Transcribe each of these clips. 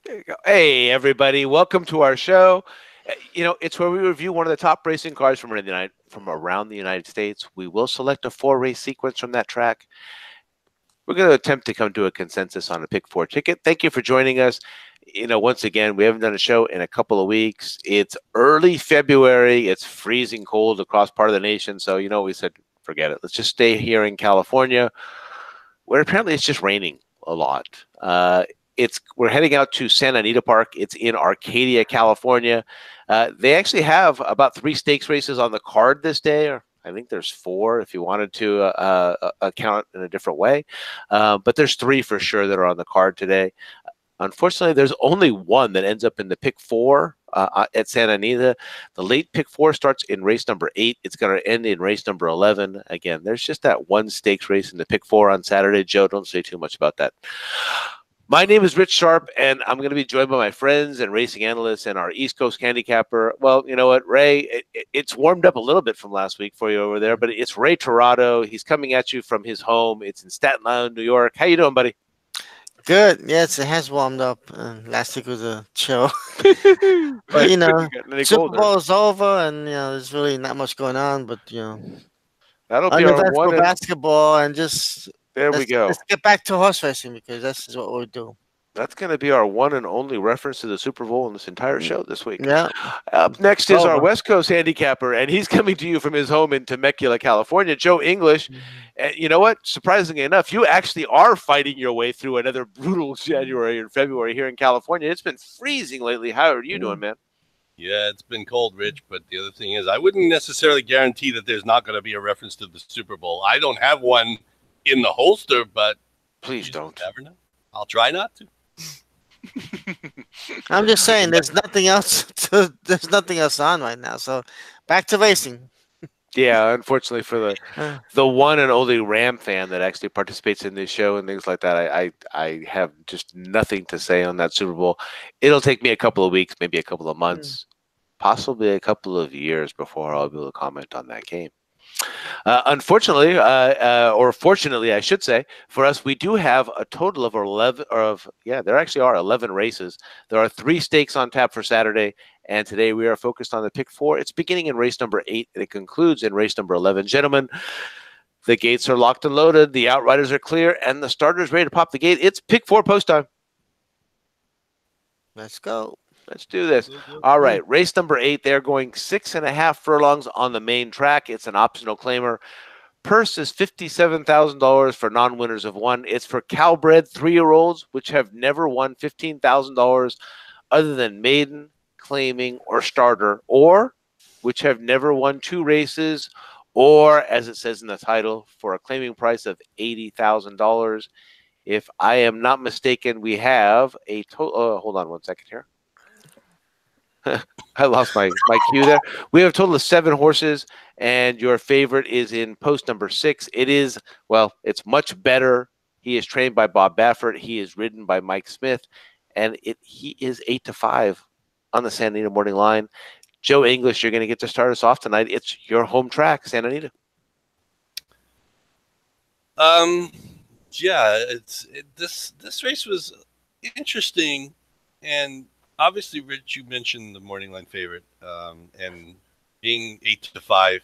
There you go. Hey, everybody. Welcome to our show. It's where we review one of the top racing cars from around the United States. We will select a four-race sequence from that track. We're going to attempt to come to a consensus on a pick-4 ticket. Thank you for joining us. Once again, we haven't done a show in a couple of weeks. It's early February. It's freezing cold across part of the nation. So, we said, forget it. Let's just stay here in California, where apparently it's just raining a lot. We're heading out to Santa Anita Park. It's in Arcadia, California. They actually have about 3 stakes races on the card this day, or I think there's 4 if you wanted to count in a different way. But there's 3 for sure that are on the card today. Unfortunately, there's only one that ends up in the Pick-4 at Santa Anita. The late Pick-4 starts in race number 8. It's going to end in race number 11. Again, there's just that one stakes race in the Pick-4 on Saturday. Joe, don't say too much about that. My name is Rich Sharp, and I'm going to be joined by my friends and racing analysts and our East Coast handicapper. Well, you know what, Ray, it's warmed up a little bit from last week for you over there, but it's Ray Torado. He's coming at you from his home. It's in Staten Island, New York. How you doing, buddy? Good. Yes, it has warmed up. Last week was a chill. But, Super Colder. Bowl is over and, there's really not much going on. But, That'll be our uneventful one. basketball and just There we go. Let's get back to horse racing because that's what we do. That's going to be our one and only reference to the Super Bowl in this entire show this week. Yeah. Up next is our West Coast handicapper, and he's coming to you from his home in Temecula, California, Joe English. And you know what? Surprisingly enough, you actually are fighting your way through another brutal January and February here in California. It's been freezing lately. How are you doing, man? Yeah, it's been cold, Rich, but the other thing is I wouldn't necessarily guarantee that there's not going to be a reference to the Super Bowl. I don't have one in the holster, but please don't. Never know. I'll try not to. I'm just saying, there's nothing else on right now. So, back to racing. Yeah, unfortunately for the one and only Ram fan that actually participates in this show and things like that, I have just nothing to say on that Super Bowl. It'll take me a couple of weeks, maybe a couple of months, possibly a couple of years before I'll be able to comment on that game. Unfortunately, or fortunately, I should say, for us, we do have a total of 11. There actually are 11 races. There are 3 stakes on tap for Saturday, and today we are focused on the Pick-4. It's beginning in race number 8, and it concludes in race number 11. Gentlemen, the gates are locked and loaded. The outriders are clear, and the starters ready to pop the gate. It's Pick-4 post time. Let's go. Let's do this. All right. Race number 8. They're going 6.5 furlongs on the main track. It's an optional claimer. Purse is $57,000 for non-winners of 1. It's for Calbred 3-year-olds, which have never won $15,000 other than maiden, claiming, or starter, or which have never won 2 races, or, as it says in the title, for a claiming price of $80,000. If I am not mistaken, we have a total. Hold on one second here. I lost my cue there. We have a total of 7 horses, and your favorite is in post number 6. It is, well, it's much better. He is trained by Bob Baffert. He is ridden by Mike Smith, and he is 8-5 on the Santa Anita morning line. Joe English, you're going to get to start us off tonight. It's your home track, Santa Anita. Yeah, this race was interesting, and obviously, Rich, you mentioned the morning line favorite, and being 8-5,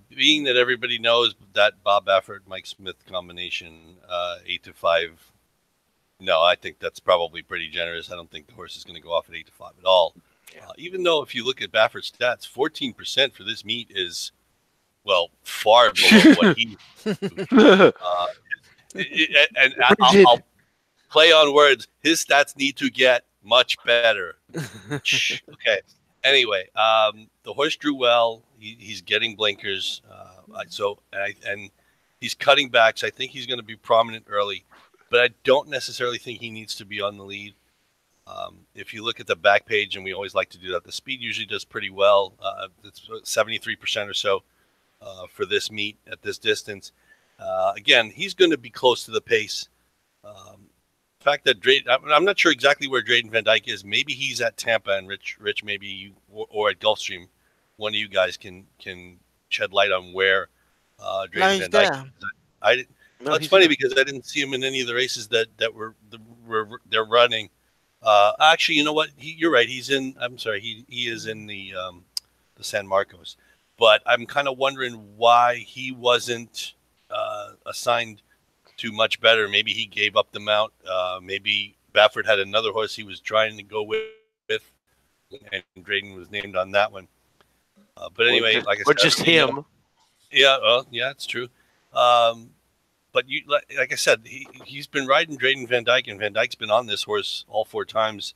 being that everybody knows that Bob Baffert, Mike Smith combination, 8-5. No, I think that's probably pretty generous. I don't think the horse is going to go off at 8-5 at all. Yeah. Even though if you look at Baffert's stats, 14% for this meet is, well, far below what he. And I'll play on words. His stats need to get much better. Okay. Anyway, the horse drew well. He's getting blinkers. And he's cutting backs. I think he's going to be prominent early, but I don't necessarily think he needs to be on the lead. If you look at the back page, and we always like to do that, the speed usually does pretty well. It's 73% or so for this meet at this distance. Again, he's going to be close to the pace. The fact that I'm not sure exactly where Drayden Van Dyke is. Maybe he's at Tampa, and Rich, maybe you or at Gulfstream. One of you guys can shed light on where Drayden Van Dyke is. It's funny because I didn't see him in any of the races that they're running. Actually, you know what? You're right. He's in. I'm sorry. He is in the San Marcos, but I'm kind of wondering why he wasn't assigned to much better. Maybe he gave up the mount. Maybe Baffert had another horse he was trying to go with, and Drayton was named on that one. But anyway, like I said, Or just him. yeah, well, yeah, it's true. Um, but like I said, he's been riding Drayden Van Dyke, and Van Dyke's been on this horse all four times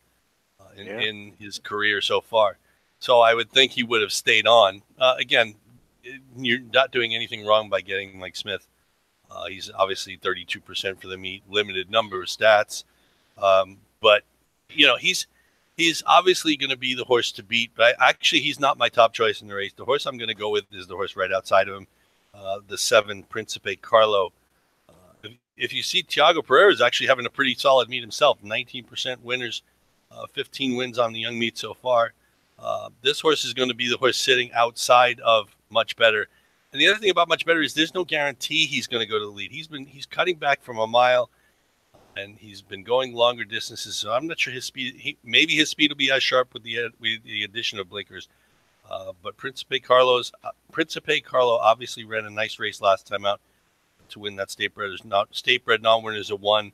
Yeah. in his career so far. So I would think he would have stayed on. Again, you're not doing anything wrong by getting Mike Smith. He's obviously 32% for the meet, limited number of stats. But he's obviously going to be the horse to beat. But actually, he's not my top choice in the race. The horse I'm going to go with is the horse right outside of him, the 7 Principe Carlo. If you see, Tiago Pereira is actually having a pretty solid meet himself. 19% winners, 15 wins on the young meet so far. This horse is going to be the horse sitting outside of Much Better. And the other thing about Much Better is there's no guarantee he's going to go to the lead. He's cutting back from a mile, and he's been going longer distances. So I'm not sure his speed. Maybe his speed will be as sharp with the addition of blinkers. But Principe Carlo obviously ran a nice race last time out to win that state bred non-winners of 1,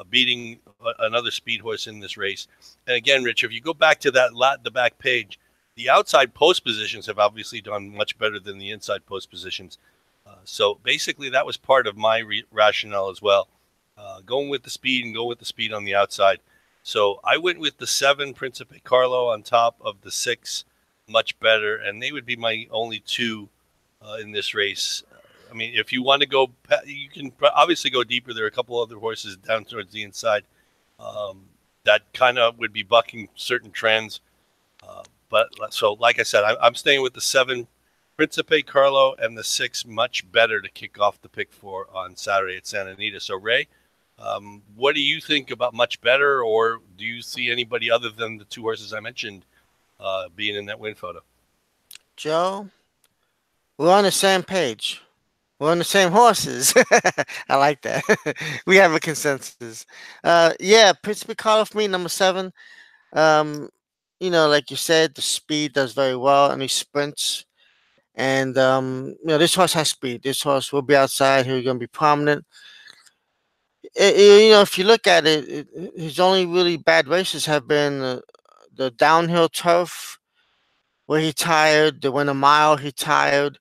beating another speed horse in this race. And again, Rich, if you go back to the back page, the outside post positions have obviously done much better than the inside post positions. So basically, that was part of my rationale as well. Going with the speed and go with the speed on the outside. So I went with the 7 Principe Carlo on top of the 6 Much Better, and they would be my only 2 in this race. I mean, if you want to go, you can obviously go deeper. There are a couple other horses down towards the inside that kind of would be bucking certain trends. But so, like I said, I'm staying with the 7 Principe Carlo and the 6 Much Better to kick off the Pick-4 on Saturday at Santa Anita. So, Ray, what do you think about Much Better, or do you see anybody other than the 2 horses I mentioned being in that win photo? Joe, we're on the same page. We're on the same horses. I like that. We have a consensus. Yeah, Principe Carlo for me, number 7. Um, like you said, the speed does very well, and he sprints. And this horse has speed. This horse will be outside. He's going to be prominent. If you look at it, his only really bad races have been the downhill turf where he tired. The winter mile he tired,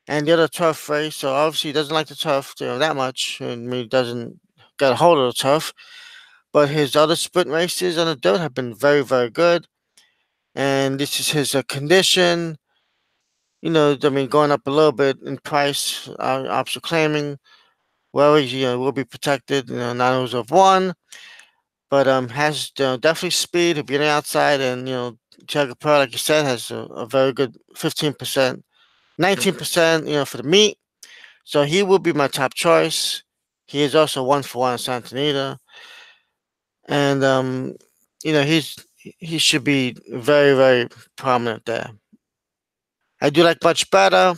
and the other turf race. So obviously he doesn't like the turf that much, and he doesn't get a hold of the turf. But his other sprint races on the dirt have been very, very good. And this is his condition. Going up a little bit in price. I'm claiming well, he will be protected. 9 of 1, but has definitely speed. He'll be on the outside, and Tiago Pearl, like you said, has a very good 15%, 19%. For the meet, so he will be my top choice. He is also 1 for 1 in Santa Anita, and he should be very, very prominent there. I do like Much Better.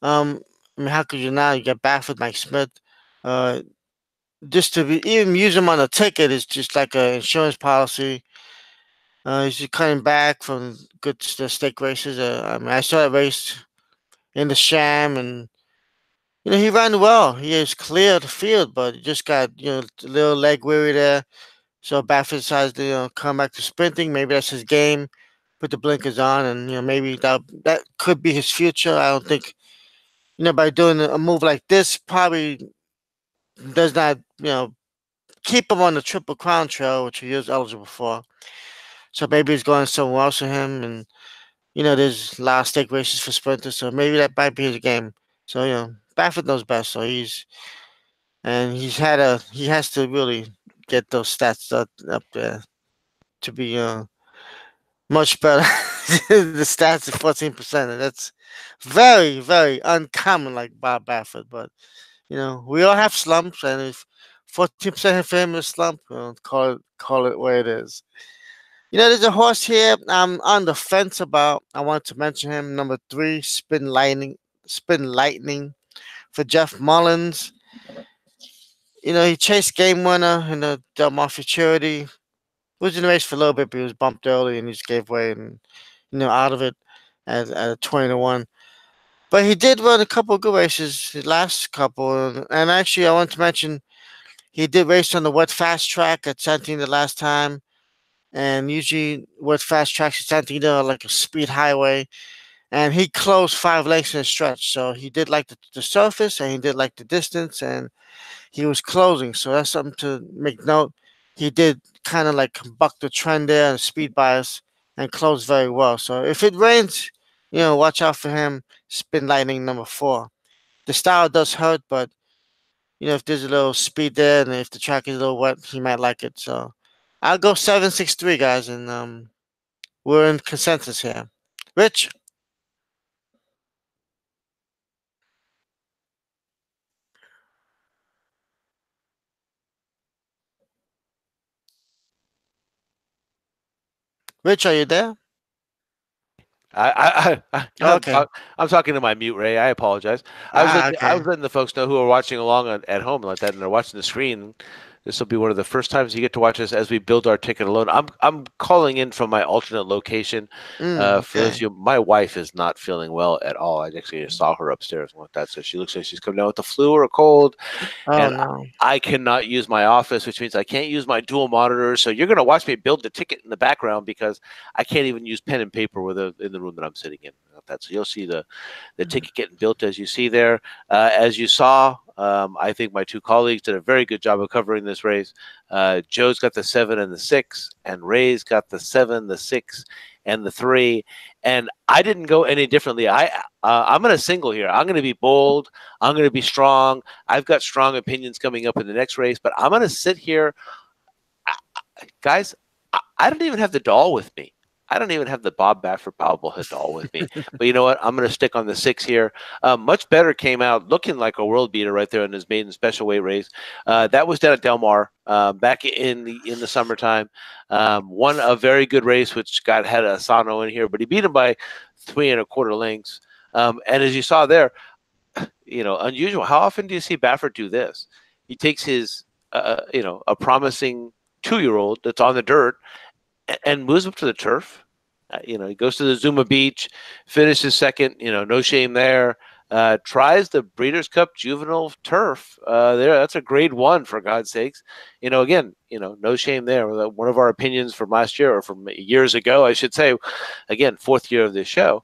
How could you not? You get back with Mike Smith. Just to be even use him on a ticket is just like an insurance policy. He's just coming back from good stake races. I saw that race in the Sham, and he ran well. He is clear of the field, but he just got a little leg weary there. So Baffert decides to come back to sprinting. Maybe that's his game. Put the blinkers on, and maybe that could be his future. I don't think by doing a move like this probably does not keep him on the Triple Crown trail, which he is eligible for. So maybe he's going somewhere else with him, and there's a lot of stake races for sprinters, so maybe that might be his game. So Baffert knows best. So he has to really get those stats up there to be much better. The stats are 14%, and that's very, very uncommon, like Bob Baffert. But we all have slumps, and if 14% for him is a slump, call it where it is. There's a horse here I'm on the fence about. I want to mention him. Number 3, Spin Lightning for Jeff Mullins. He chased game winner in the Del Mar Futurity. was in the race for a little bit, but he was bumped early and he just gave way and out of it at a 20-1. But he did run a couple of good races, his last couple, and actually I want to mention he did race on the wet fast track at Santina the last time. And usually wet fast tracks at Santina are like a speed highway. And he closed 5 lengths in a stretch, so he did like the surface and he did like the distance, and he was closing. So that's something to make note. He did kind of like buck the trend there and speed bias and closed very well. So if it rains, watch out for him. Spin lightning number 4. The style does hurt, but if there's a little speed there and if the track is a little wet, he might like it. So I'll go 763, guys, and we're in consensus here. Rich, Rich, are you there? Okay. I'm talking to my mute, Ray. I apologize. I Okay. was letting the folks know who are watching along at home like that, and they're watching the screen. This will be one of the first times you get to watch us as we build our ticket alone. I'm calling in from my alternate location. For those of Okay. you, my wife is not feeling well at all. I actually just saw her upstairs and like that, so she looks like she's coming down with the flu or a cold. Oh And no. I cannot use my office, which means I can't use my dual monitors. So you're going to watch me build the ticket in the background because I can't even use pen and paper in the room that I'm sitting in. So you'll see the ticket getting built as you see there. As you saw, I think my two colleagues did a very good job of covering this race. Joe's got the 7 and the 6, and Ray's got the 7, the 6, and the 3. And I didn't go any differently. I'm going to single here. I'm going to be bold. I'm going to be strong. I've got strong opinions coming up in the next race, but I'm going to sit here. Guys, I don't even have the doll with me. I don't even have the Bob Baffert bobblehead doll with me. But you know what? I'm going to stick on the 6 here. Much Better came out looking like a world beater right there in his maiden special weight race. That was down at Del Mar back in the summertime. Won a very good race, which had Asano in here, but he beat him by 3 1/4 lengths. And as you saw there, unusual. How often do you see Baffert do this? He takes his, a promising 2-year-old that's on the dirt and moves up to the turf. He goes to the Zuma Beach, finishes second. No shame there. Tries the Breeders' Cup Juvenile Turf. That's a grade 1 for God's sakes. Again, no shame there. One of our opinions from last year or from years ago, I should say. Again, 4th year of this show.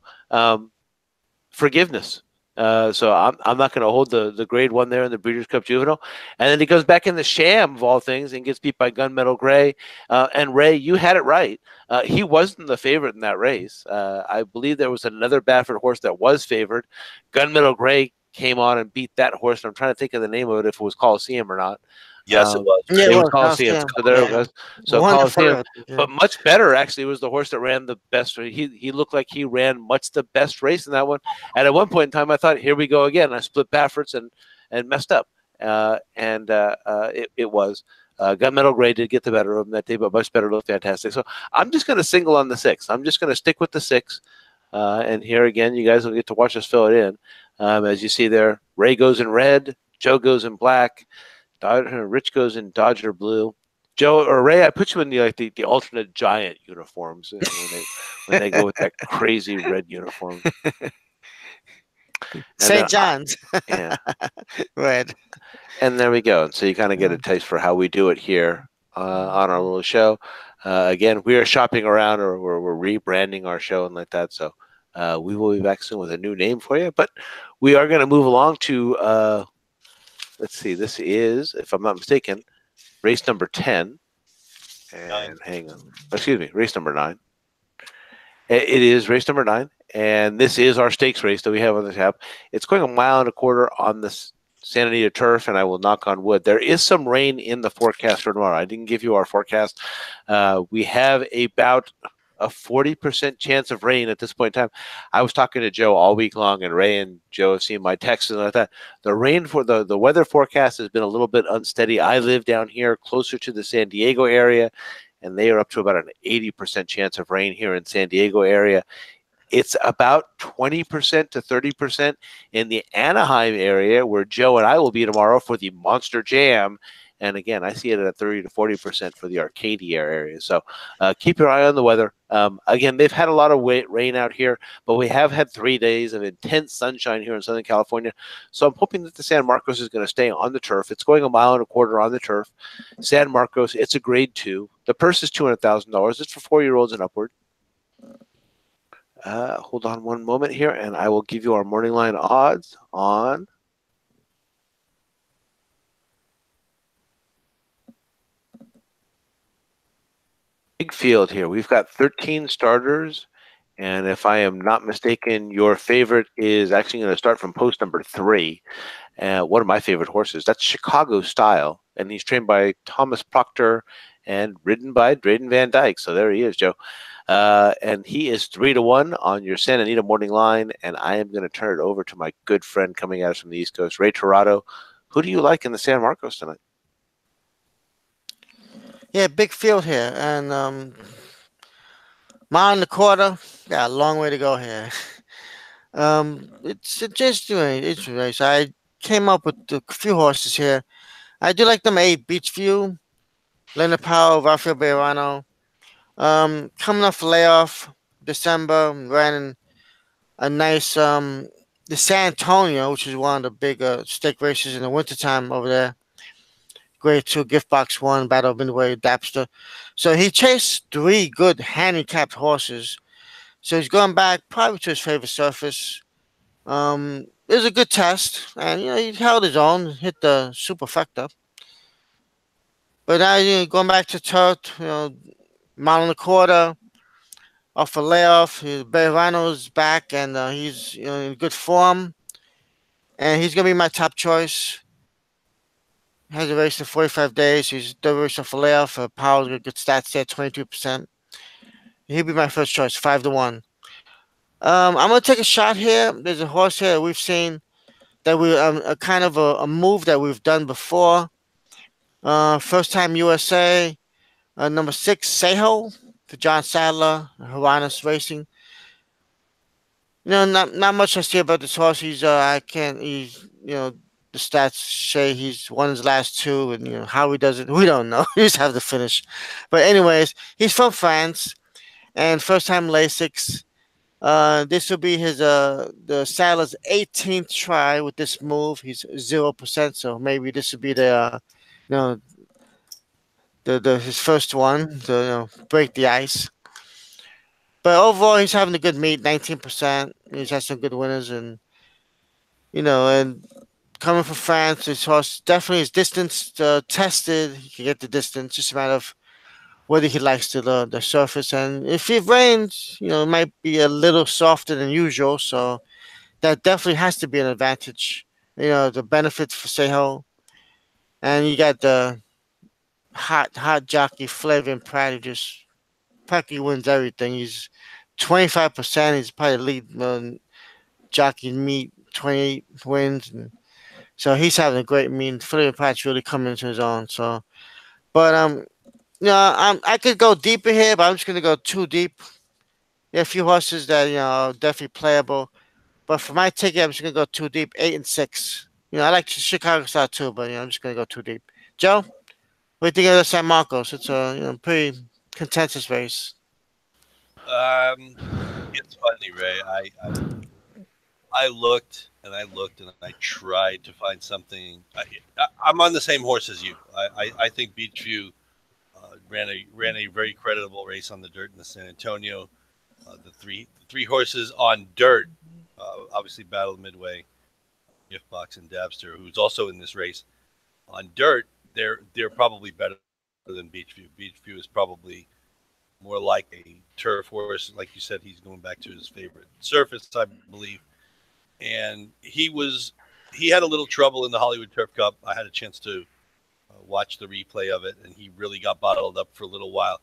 Forgiveness. So I'm not going to hold the grade 1 there in the Breeders' Cup Juvenile. And then he goes back in the Sham of all things and gets beat by Gunmetal Gray. And Ray, you had it right. He wasn't the favorite in that race. I believe there was another Baffert horse that was favored. Gunmetal Gray came on and beat that horse. And I'm trying to think of the name of it, if it was Coliseum or not. Yes, it was. Yeah, It was well, Coliseum. So there it goes. So wonderful. Coliseum. But Much Better actually was the horse that ran the best. He looked like he ran much the best race in that one. And at one point in time, I thought, here we go again. I split Baffert's and messed up. It was. Gunmetal Gray did get the better of him that day, but Much Better looked fantastic. So I'm just going to single on the 6. I'm just going to stick with the 6. And here again, you guys will get to watch us fill it in. As you see there, Ray goes in red, Joe goes in black. Rich goes in Dodger blue. Joe or Ray, I put you in the alternate giant uniforms when they go with that crazy red uniform. St. John's. Yeah. Red. And there we go. And so you kind of get a taste for how we do it here on our little show. Again, we are shopping around or we're rebranding our show and like that. So we will be back soon with a new name for you. But we are going to move along to let's see. This is, if I'm not mistaken, race number 10. And hang on. Excuse me, race number 9. It is race number 9. And this is our stakes race that we have on the tab. It's going 1.25 miles on the Santa Anita turf, and I will knock on wood. There is some rain in the forecast for tomorrow. I didn't give you our forecast. We have about a 40% chance of rain at this point in time. I was talking to Joe all week long, and Ray and Joe have seen my texts and like that. The rain for the weather forecast has been a little bit unsteady. I live down here closer to the San Diego area, and they are up to about an 80% chance of rain here in San Diego area. It's about 20% to 30% in the Anaheim area where Joe and I will be tomorrow for the Monster Jam. And again, I see it at 30 to 40% for the Arcadia area. So keep your eye on the weather. Again, they've had a lot of rain out here, but we have had 3 days of intense sunshine here in Southern California. So I'm hoping that the San Marcos is going to stay on the turf. It's going 1.25 miles on the turf. San Marcos, it's a grade 2. The purse is $200,000. It's for 4-year-olds and upward. Hold on one moment here, and I will give you our morning line odds on big field here. We've got 13 starters, and if I am not mistaken, your favorite is actually going to start from post number 3. One of my favorite horses. That's Chicago Style, and he's trained by Thomas Proctor and ridden by Drayden Van Dyke. So there he is, Joe. And he is 3-1 on your Santa Anita morning line. And I am going to turn it over to my good friend coming at us from the East Coast, Ray Torado. Who do you like in the San Marcos tonight? Yeah, big field here, and mile and a quarter. Got a long way to go here. It's just doing it's race. I came up with a few horses here. I do like them 8 Beachview, Leonard Powell, Rafael Bejarano. Coming off layoff December, ran a nice the San Antonio, which is one of the big stake races in the wintertime over there. Grade 2, Gift Box 1, Battle of Midway, Dapster. So he chased 3 good handicapped horses. So he's going back probably to his favorite surface. It was a good test, and he held his own, hit the superfecta. But now going back to turf, mile and a quarter off a layoff. Bejarano's back, and he's in good form, and he's gonna be my top choice. Has a race in 45 days. He's double race off a layoff. Powell's got good stats there, 22%. He'll be my first choice, 5-1. I'm gonna take a shot here. There's a horse here that we've seen that we a kind of a move that we've done before. First time USA, number 6 Seho to John Sadler, Haranas Racing. Not much I see about this horse. I can't. The stats say he's won his last 2, and how he does it, we don't know. He just have to finish. But anyways, he's from France, and first time Lasix. This will be his the Sadler's 18th try with this move. He's 0%, so maybe this will be you know the his first one to break the ice. But overall, he's having a good meet, 19%. He's had some good winners, and and coming from France, his horse definitely is distance tested. He can get the distance. Just a matter of whether he likes the surface, and if it rains, it might be a little softer than usual. So that definitely has to be an advantage. The benefits for Seho, and you got the hot jockey Flavin Pratt, who just practically wins everything. He's 25%. He's probably the lead jockey in meet, 28 wins, and so he's having a great meet. Flavin Pratt's really coming into his own. So, but I could go deeper here, but I'm just gonna go too deep. There are a few horses that are definitely playable, but for my ticket, I'm just gonna go too deep. 8 and 6. I like Chicago Star too, but I'm just gonna go too deep. Joe, what do you think of the San Marcos? It's a pretty contentious race. It's funny, Ray. I looked and I looked and I tried to find something. I'm on the same horse as you. I think Beachview ran a very creditable race on the dirt in the San Antonio. The three horses on dirt, obviously Battle Midway, Gift Box, and Dabster, who's also in this race. On dirt, they're probably better than Beachview. Beachview is probably more like a turf horse. Like you said, he's going back to his favorite surface, I believe. And he had a little trouble in the Hollywood Turf Cup. I had a chance to watch the replay of it, and he really got bottled up for a little while.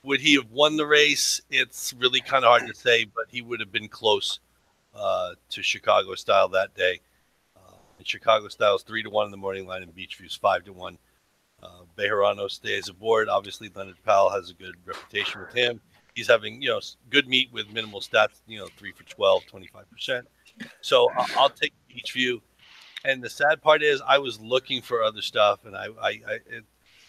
Would he have won the race? It's really kind of hard to say, but he would have been close to Chicago Style that day. And Chicago Style is 3-1 in the morning line, and Beachview's 5-1. Bejarano stays aboard. Obviously, Leonard Powell has a good reputation with him. He's having good meet with minimal stats. 3 for 12, 25%. So I'll take Beachview. And the sad part is, I was looking for other stuff, and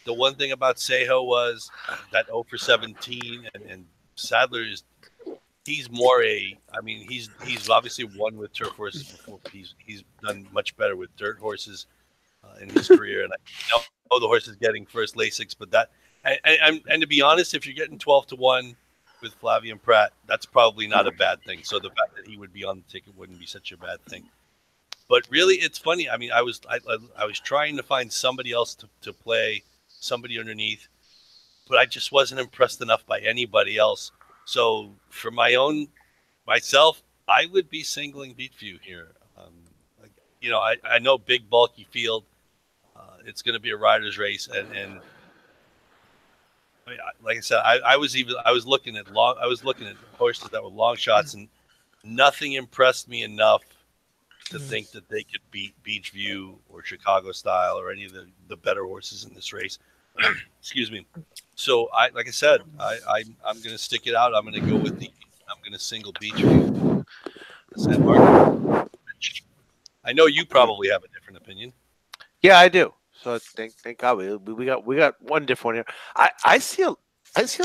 the one thing about Seho was that 0 for 17, and Sadler is he's more a. I mean, he's obviously won with turf horses before, but he's done much better with dirt horses in his career, and I know the horse is getting first Lasix, but that and to be honest, if you're getting 12-1 with Flavian Pratt, that's probably not a bad thing. So the fact that he would be on the ticket wouldn't be such a bad thing. But really, it's funny. I mean, I was trying to find somebody else to play, somebody underneath, but I just wasn't impressed enough by anybody else. So for myself, I would be singling Beatview here. Like, I know big bulky field. It's going to be a rider's race, and I mean, like I said, I was looking at horses that were long shots, and nothing impressed me enough to think that they could beat Beachview or Chicago Style or any of the better horses in this race. Excuse me. So like I said, I'm going to stick it out. I'm going to go with I'm going to single Beachview. San Martin. I know you probably have a different opinion. Yeah, I do. So thank God we got one different one here. I see a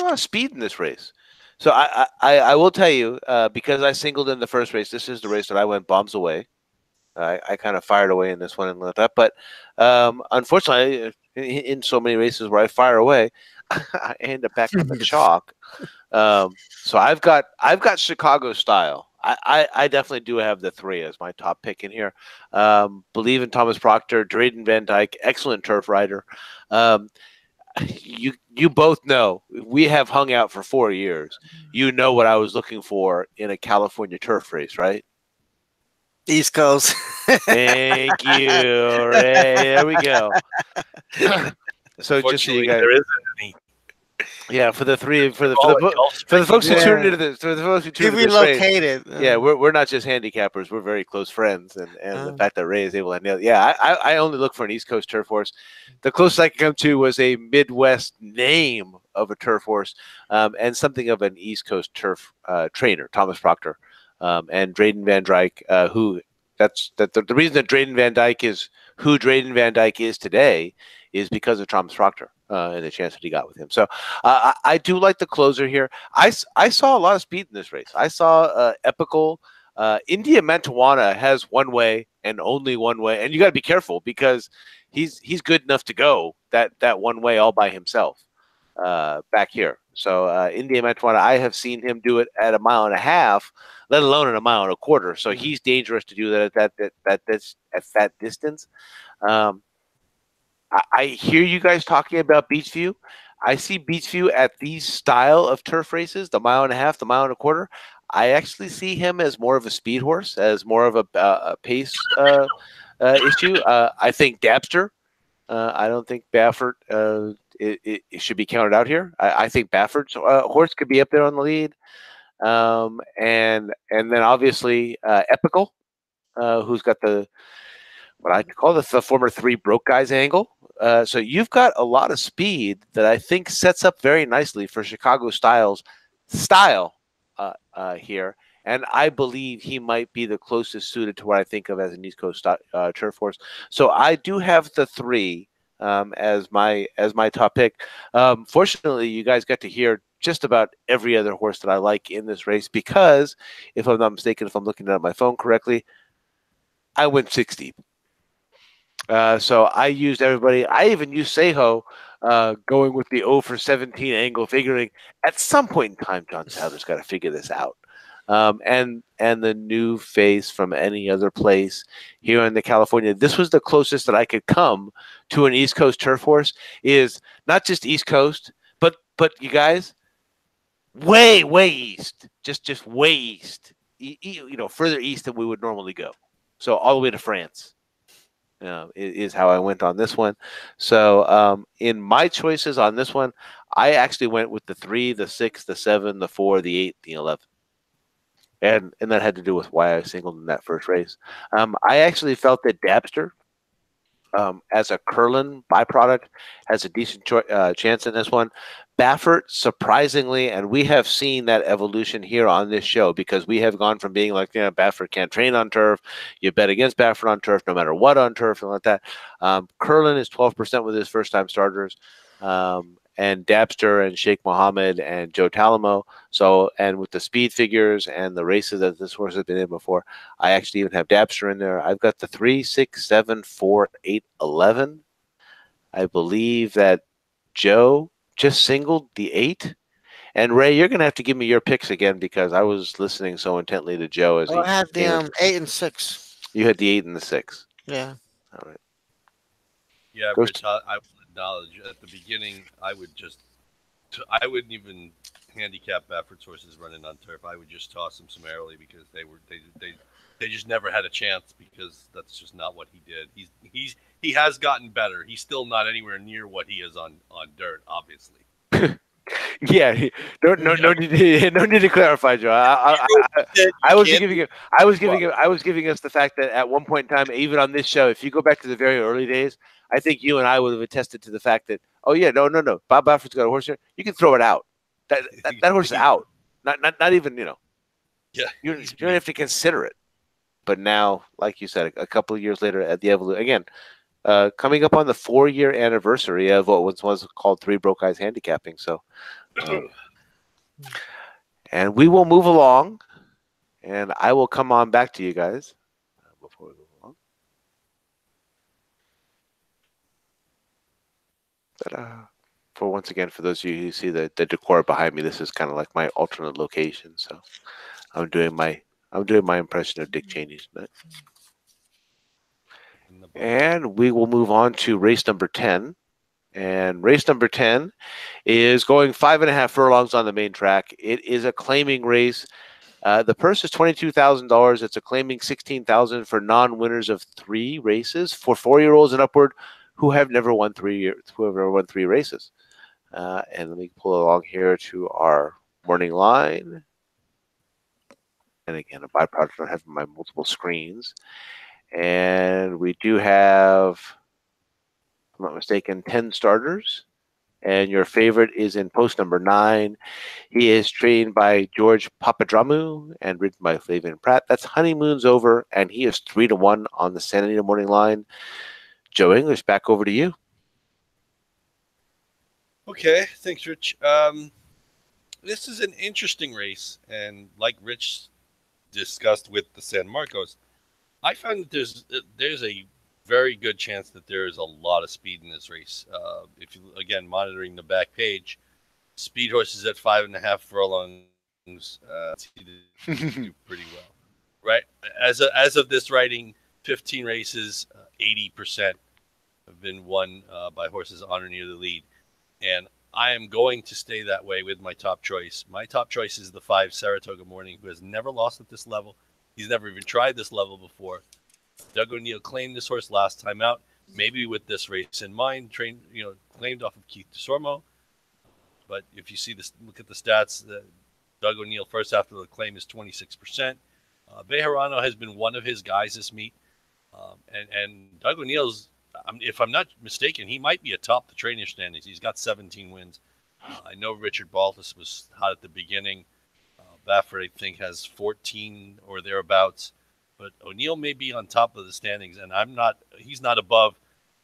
lot of speed in this race. So I will tell you because I singled in the first race. This is the race that I went bombs away. I kind of fired away in this one and let that. But unfortunately, in so many races where I fire away, I end up back on the chalk. So I've got Chicago Style. I definitely do have the 3 as my top pick in here. Believe in Thomas Proctor, Drayden Van Dyke, excellent turf rider. You both know we have hung out for 4 years. You know what I was looking for in a California turf race, right? East Coast. Thank you, Ray. There we go. So just so you guys, there isn't any. Yeah, for the folks who tuned into this, for the folks who tuned into this race, relocated. yeah, we're not just handicappers; we're very close friends, and the fact that Ray is able to nail, yeah, I only look for an East Coast turf horse. The closest I could come to was a Midwest name of a turf horse, and something of an East Coast turf trainer, Thomas Proctor, and Drayden Van Dyke, who the reason that Drayden Van Dyke is who Drayden Van Dyke is today is because of Thomas Proctor. And the chance that he got with him. So I do like the closer here. I saw a lot of speed in this race. I saw Epical. India Mantuana has one way and only one way. And you got to be careful because he's good enough to go that one way all by himself back here. So India Mantuana, I have seen him do it at 1.5 miles, let alone at 1.25 miles. So he's dangerous to do that at that distance. I hear you guys talking about Beachview. I see Beachview at these style of turf races, the 1.5 miles, the 1.25 miles. I actually see him as more of a speed horse, as more of a pace issue. I think Dabster. I don't think Baffert it should be counted out here. I think Baffert's horse could be up there on the lead, and then obviously Epical, who's got what I call the former 3 broke guys angle. So you've got a lot of speed that I think sets up very nicely for Chicago style here. And I believe he might be the closest suited to what I think of as an East Coast turf horse. So I do have the 3 as my top pick. Fortunately, you guys got to hear just about every other horse that I like in this race because, if I'm not mistaken, if I'm looking at my phone correctly, I went 60. So I used everybody. I even used Seho going with the 0 for 17 angle, figuring at some point in time, John Sadler's got to figure this out. And the new face from any other place here in the California. This was the closest that I could come to an East Coast turf horse. Is not just East Coast, but you guys, way east, just way east. Further east than we would normally go. So all the way to France. Is how I went on this one. So in my choices on this one, I actually went with the 3, the 6, the 7, the 4, the 8, the 11. And that had to do with why I singled in that first race. I actually felt that Dabster as a Curlin byproduct, has a decent chance in this one. Baffert, surprisingly, and we have seen that evolution here on this show because we have gone from being like, Baffert can't train on turf. You bet against Baffert on turf, no matter what on turf, and like that. Curlin is 12% with his first time starters. And Dabster and Sheikh Mohammed and Joe Talamo. So, and with the speed figures and the races that this horse has been in before, I actually even have Dabster in there. I've got the 3, 6, 7, 4, 8, 11. I believe that Joe just singled the 8. And Ray, you're going to have to give me your picks again because I was listening so intently to Joe as Oh, he I have came. the 8 and 6. You had the 8 and the 6. Yeah. All right. Yeah, Goes Rich, I will acknowledge at the beginning, I wouldn't even handicap Baffert's horses running on turf. I would just toss them summarily because they just never had a chance because that's just not what he did. He has gotten better. He's still not anywhere near what he is on dirt, obviously. Yeah, no need to clarify, Joe. I was giving you, I was giving us the fact that at one point in time, even on this show, if you go back to the very early days, I think you and I would have attested to the fact that, oh yeah, no, Bob Baffert's got a horse here. You can throw it out. That horse is out. Not even Yeah, you don't have to consider it. But now, like you said, a couple of years later at the evolution again, coming up on the 4-year anniversary of what was called Three Broke Eyes handicapping. So, and we will move along, and I will come on back to you guys before we move along. For once again, for those of you who see the decor behind me, this is kind of like my alternate location. So, I'm doing my impression of Dick Cheney tonight. And we will move on to race number 10. And race number 10 is going 5.5 furlongs on the main track. It is a claiming race. The purse is $22,000. It's a claiming $16,000 for non-winners of 3 races for 4-year-olds and upward who have never won 3 races. And let me pull along here to our morning line. And again, a byproduct of having my multiple screens. And we do have, if I'm not mistaken, 10 starters. And your favorite is in post number 9. He is trained by George Papadramu and ridden by Flavian Pratt. That's Honeymoon's Over, and he is 3-1 on the Santa Anita morning line. Joe English, back over to you. Okay, thanks, Rich. This is an interesting race, and like Rich discussed with the San Marcos, I found that there's a very good chance that there is a lot of speed in this race. If you again monitoring the back page, speed horses at 5.5 furlongs do pretty well, right? As of this writing, 15 races, 80% have been won by horses on or near the lead, and I am going to stay that way with my top choice. My top choice is the 5 Saratoga Morning, who has never lost at this level. He's never even tried this level before. Doug O'Neill claimed this horse last time out, maybe with this race in mind, claimed off of Keith DeSormo. But if you see this, look at the stats. Doug O'Neill first after the claim is 26%. Bejarano has been one of his guys this meet, and Doug O'Neill's, if I'm not mistaken, he might be atop the training standings. He's got 17 wins. I know Richard Baltus was hot at the beginning. Baffert, I think, has 14 or thereabouts. But O'Neill may be on top of the standings, and he's not above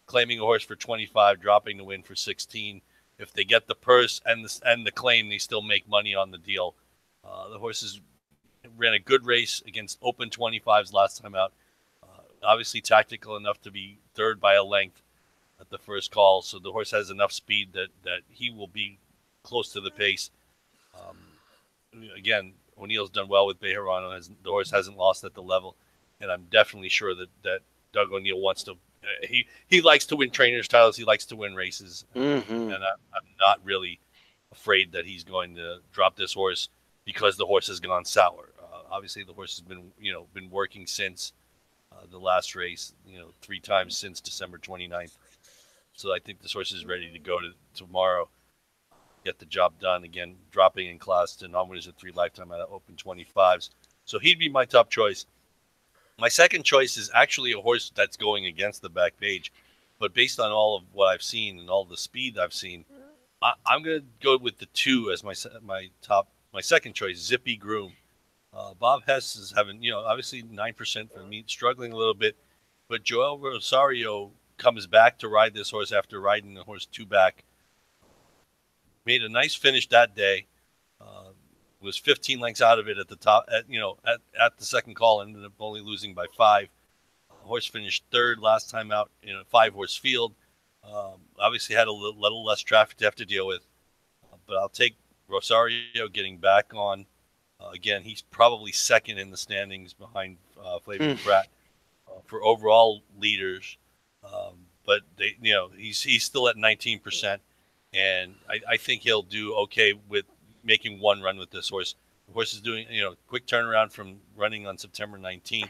claiming a horse for 25, dropping the win for 16. If they get the purse and the claim, they still make money on the deal. The horses ran a good race against open 25s last time out. Obviously tactical enough to be third by a length at the first call, so the horse has enough speed that he will be close to the pace. Again, O'Neill's done well with Bejarano. The horse hasn't lost at the level, and I'm definitely sure that Doug O'Neill wants to. He likes to win trainers' titles. He likes to win races, and I'm not really afraid that he's going to drop this horse because the horse has gone sour. Obviously, the horse has been working since the last race, 3 times since December 29th. So I think this horse is ready to go to tomorrow. Get the job done again, dropping in class to non-winners at 3 lifetime out of open 25s. So he'd be my top choice. My second choice is actually a horse that's going against the back page. but based on all of what I've seen and all the speed I've seen, I'm going to go with the 2 as my second choice, Zippy Groom. Bob Hess is having, obviously 9% for me, struggling a little bit, but Joel Rosario comes back to ride this horse after riding the horse 2 back. Made a nice finish that day. Was 15 lengths out of it at the top, at the second call, ended up only losing by 5. Horse finished third last time out in a 5-horse field. Obviously had a little less traffic to have to deal with, but I'll take Rosario getting back on. Again, he's probably second in the standings behind Flavio Pratt for overall leaders. But he's still at 19%, and I think he'll do okay with making one run with this horse. The horse is doing quick turnaround from running on September 19th.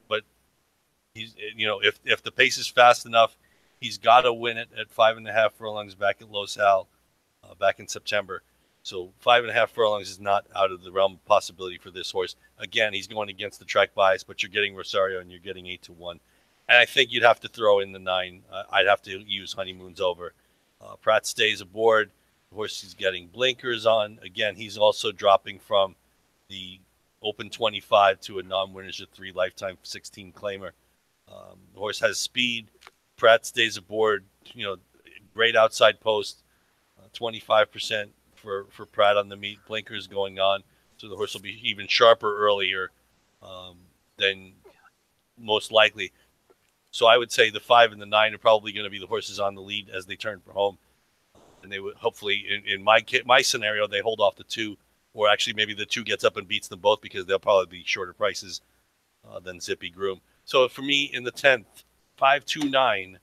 But he's if the pace is fast enough, he's got to win it at 5.5 furlongs back at Los Al back in September. So 5.5 furlongs is not out of the realm of possibility for this horse. Again, he's going against the track bias, but you're getting Rosario and you're getting 8-1. And I think you'd have to throw in the 9. I'd have to use Honeymoon's over. Pratt stays aboard. The horse is getting blinkers on. Again, he's also dropping from the Open 25 to a non-winners of 3 lifetime 16 claimer. The horse has speed. Pratt stays aboard. Great outside post. 25% for Pratt on the meet. Blinkers going on, so the horse will be even sharper earlier than most likely. So I would say the 5 and the 9 are probably going to be the horses on the lead as they turn for home, and they would hopefully, in my scenario, they hold off the 2, or actually maybe the 2 gets up and beats them both because they'll probably be shorter prices than Zippy Groom. So for me in the 10th, 5-2-9.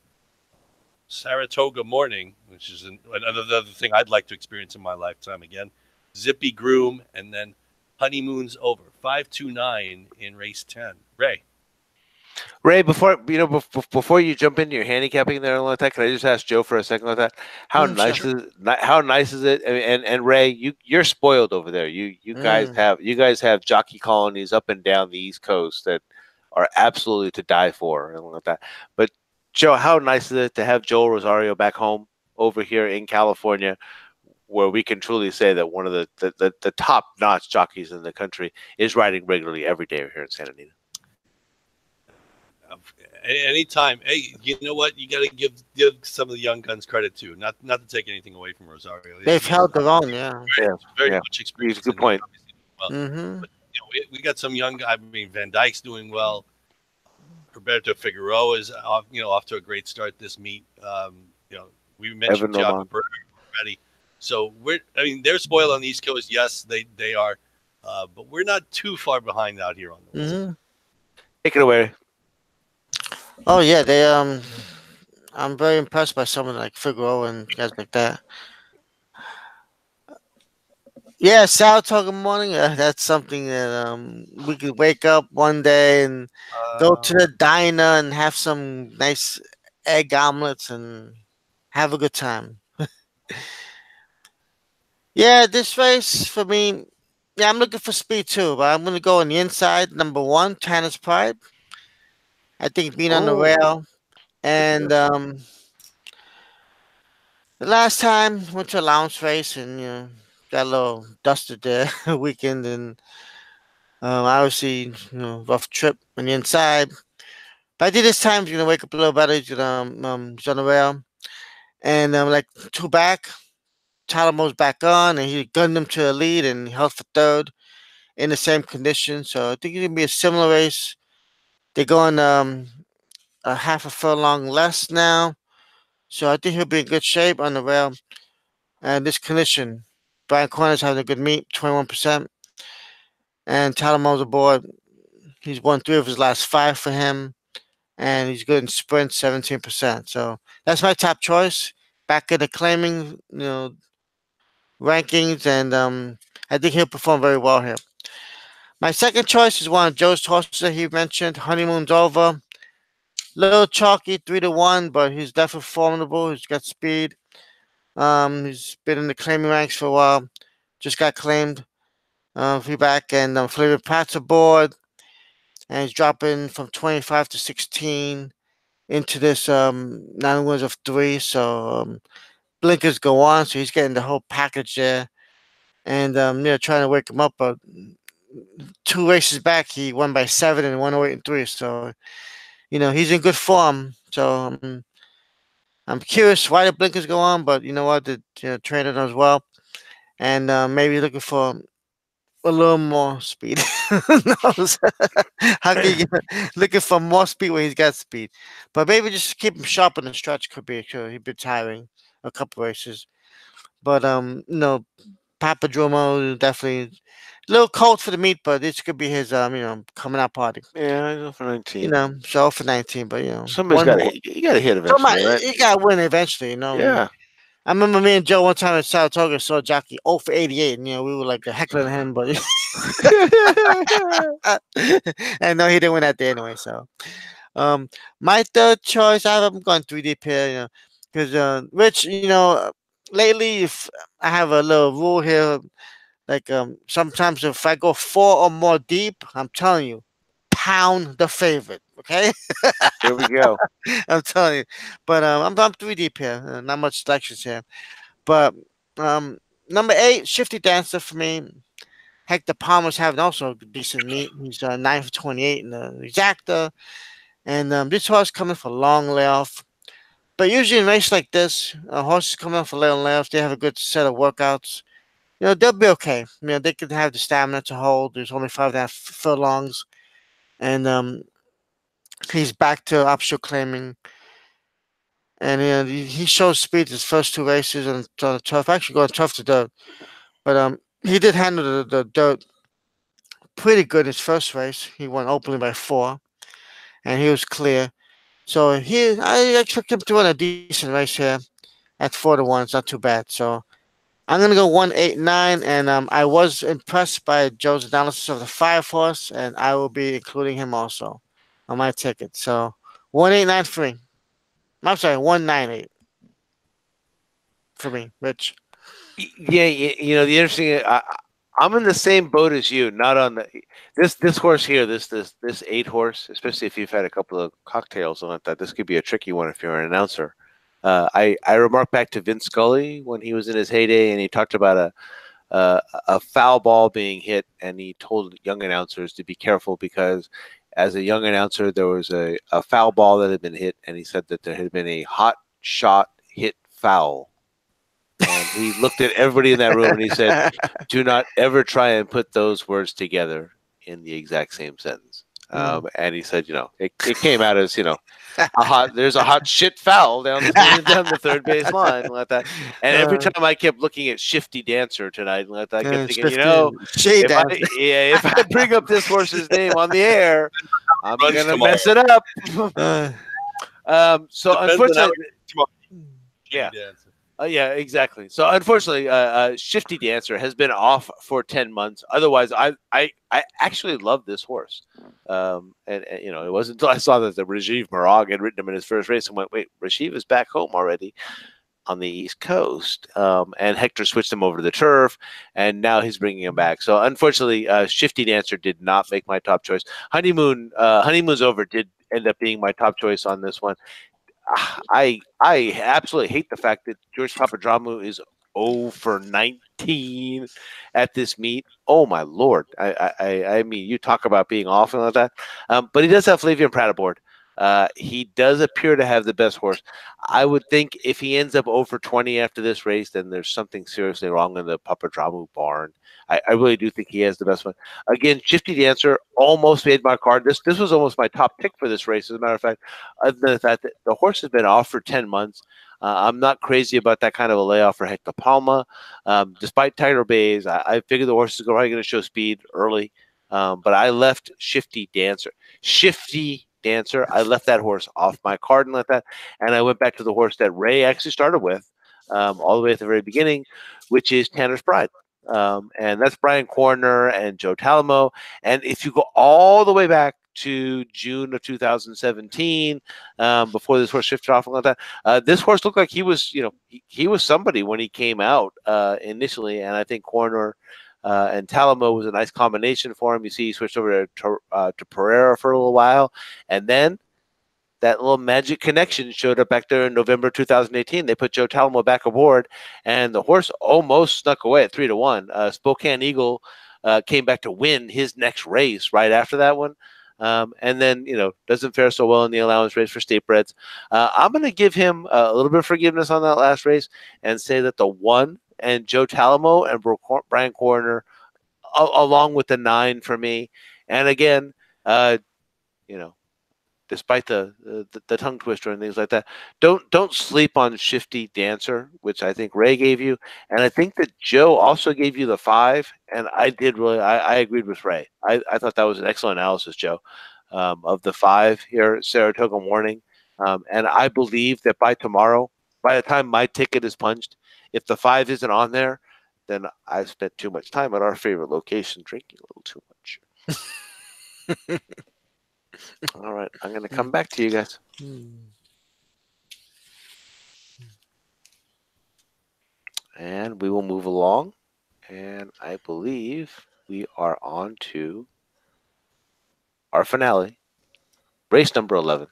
Saratoga Morning, which is another thing I'd like to experience in my lifetime again. Zippy Groom, and then Honeymoon's Over. 5-2-9 in race 10. Ray, before you jump into your handicapping there like that, can I just ask Joe for a second like that? How nice is it? And Ray, you're spoiled over there. You guys have jockey colonies up and down the East Coast that are absolutely to die for and like that. But Joe, how nice is it to have Joel Rosario back home over here in California, where we can truly say that one of the top-notch jockeys in the country is riding regularly every day here in Santa Anita? Anytime. Hey, you know what? You got to give some of the young guns credit too. Not to take anything away from Rosario. They've held their own, yeah. Very much experience. Good point. Well. But, we got some young guys. I mean, Van Dyke's doing well. Roberto Figueroa is off to a great start this meet. We mentioned Thiago already. So they're spoiled on the East Coast. Yes, they are. But we're not too far behind out here on the West. Take it away. Oh yeah, I'm very impressed by someone like Figueroa and guys like that. Yeah, Saratoga Morning. That's something that we could wake up one day and go to the diner and have some nice egg omelets and have a good time. Yeah, this race for me. Yeah, I'm looking for speed too, but I'm gonna go on the inside. Number 1, Tanner's Pride. I think being on the rail, and the last time went to a lounge race and got a little dusted there weekend, and obviously rough trip on the inside. But I think this time he's gonna wake up a little better. He's on the rail, and like 2 back, Talamo's back on, and he gunned him to the lead and held for 3rd in the same condition. So I think it's gonna be a similar race. They're going a half a furlong less now, so I think he'll be in good shape on the rail. And this condition, Brian Corner's having a good meet, 21%. And Talamo's aboard. He's won 3 of his last 5 for him. And he's good in sprint, 17%. So that's my top choice. Back in the claiming, rankings. And I think he'll perform very well here. My second choice is one of Joe's horses that he mentioned, Honeymoon's Over. Little chalky, 3-1, but he's definitely formidable. He's got speed. He's been in the claiming ranks for a while. Just got claimed. Feedback and Flavio Pratt's aboard, and he's dropping from 25 to 16. into this 9 wins of three. So blinkers go on, so he's getting the whole package there. And trying to wake him up. But 2 races back, he won by 7 and 108 and 3. So he's in good form. So I'm curious why the blinkers go on, but you know what, the trainer knows well, and maybe looking for a little more speed. Who knows? How can you looking for more speed when he's got speed? But maybe just keep him sharp on the stretch could be sure he'd be tiring a couple races. But Papadromo definitely a little cold for the meet, but this could be his coming out party. Yeah, I go for 19. So for 19, but Somebody's one got to hit. You got to hit eventually, somebody right? he got to win eventually. Yeah. I remember me and Joe one time in Saratoga saw Jockey 0 for 88, and we were like heckling him, but and no, he didn't win that day anyway. So, my third choice, I'm going 3D here, because Rich, lately if I have a little rule here, like sometimes if I go 4 or more deep, I'm telling you, pound the favorite. Okay, Here we go. I'm telling you, but I'm 3 deep here, not much selections here. But um, number 8, Shifty Dancer for me. Hector Palmer's having also a decent meet. He's 9 for 28 in the exacta. And this horse coming for long layoff. But usually in races like this, horses coming off a long layoff, they have a good set of workouts. They'll be okay. They can have the stamina to hold. There's only 5.5 furlongs. And he's back to optional claiming. And he shows speed his first 2 races on the turf. Actually, going tough to dirt. But he did handle the dirt pretty good his first race. He won openly by 4, and he was clear. So I expect him to run a decent race here at 4-1. It's not too bad. So I'm gonna go 189, and I was impressed by Joe's analysis of the 5 horse, and I will be including him also on my ticket. So 189 for me. I'm sorry, 198 for me, Rich. Yeah, the interesting. I'm in the same boat as you. Not on this horse here. This 8 horse, especially if you've had a couple of cocktails on it. That this could be a tricky one if you're an announcer. I remark back to Vince Scully when he was in his heyday, and he talked about a foul ball being hit, and he told young announcers to be careful because as a young announcer, there was a foul ball that had been hit, and he said that there had been a hot shot hit foul. And he looked at everybody in that room and he said, "Do not ever try and put those words together in the exact same sentence." And he said, it came out as there's a hot shit foul down the third base line like that. And every time I kept looking at Shifty Dancer tonight, like that, I kept thinking, if I bring up this horse's name on the air, I'm gonna mess it up. So unfortunately, yeah. Yeah, exactly. So unfortunately, Shifty Dancer has been off for 10 months. Otherwise, I actually love this horse. And it wasn't until I saw that the Rajiv Marag had ridden him in his first race and went, wait, Rajiv is back home already on the East Coast. And Hector switched him over to the turf, and now he's bringing him back. So unfortunately, Shifty Dancer did not make my top choice. Honeymoon's Over did end up being my top choice on this one. I absolutely hate the fact that George Papadramou is 0 for 19 at this meet. Oh my lord! I mean, you talk about being off and like that. But he does have Flavian Pratt aboard. He does appear to have the best horse. I would think if he ends up 0 for 20 after this race, then there's something seriously wrong in the Papadramou barn. I really do think he has the best one. Again, Shifty Dancer almost made my card. This was almost my top pick for this race, as a matter of fact. Other than the fact that the horse has been off for 10 months. I'm not crazy about that kind of a layoff for Hector Palma. Despite Tiger Bays, I figured the horse is probably going to show speed early. But I left Shifty Dancer. I left that horse off my card and let that. And I went back to the horse that Ray actually started with all the way at the very beginning, which is Tanner's Pride. And that's Brian Corner and Joe Talamo. And if you go all the way back to June of 2017, before this horse shifted off and like that, this horse looked like he was, he was somebody when he came out initially. And I think Corner and Talamo was a nice combination for him. You see, he switched over to Pereira for a little while, and then that little magic connection showed up back there in November 2018. They put Joe Talamo back aboard, and the horse almost snuck away at 3-1. Spokane Eagle came back to win his next race right after that one. And then, doesn't fare so well in the allowance race for state breds. I'm going to give him a little bit of forgiveness on that last race and say that the 1 and Joe Talamo and Brian Coroner, along with the 9 for me. And again, you know, despite the tongue twister and things like that. Don't sleep on Shifty Dancer, which I think Ray gave you, and I think that Joe also gave you the 5. And I agreed with Ray. I thought that was an excellent analysis, Joe, of the 5 here at Saratoga Morning. And I believe that by tomorrow, by the time my ticket is punched, if the 5 isn't on there, then I've spent too much time at our favorite location drinking a little too much. All right, I'm going to come back to you guys. And we will move along. And I believe we are on to our finale, race number 11.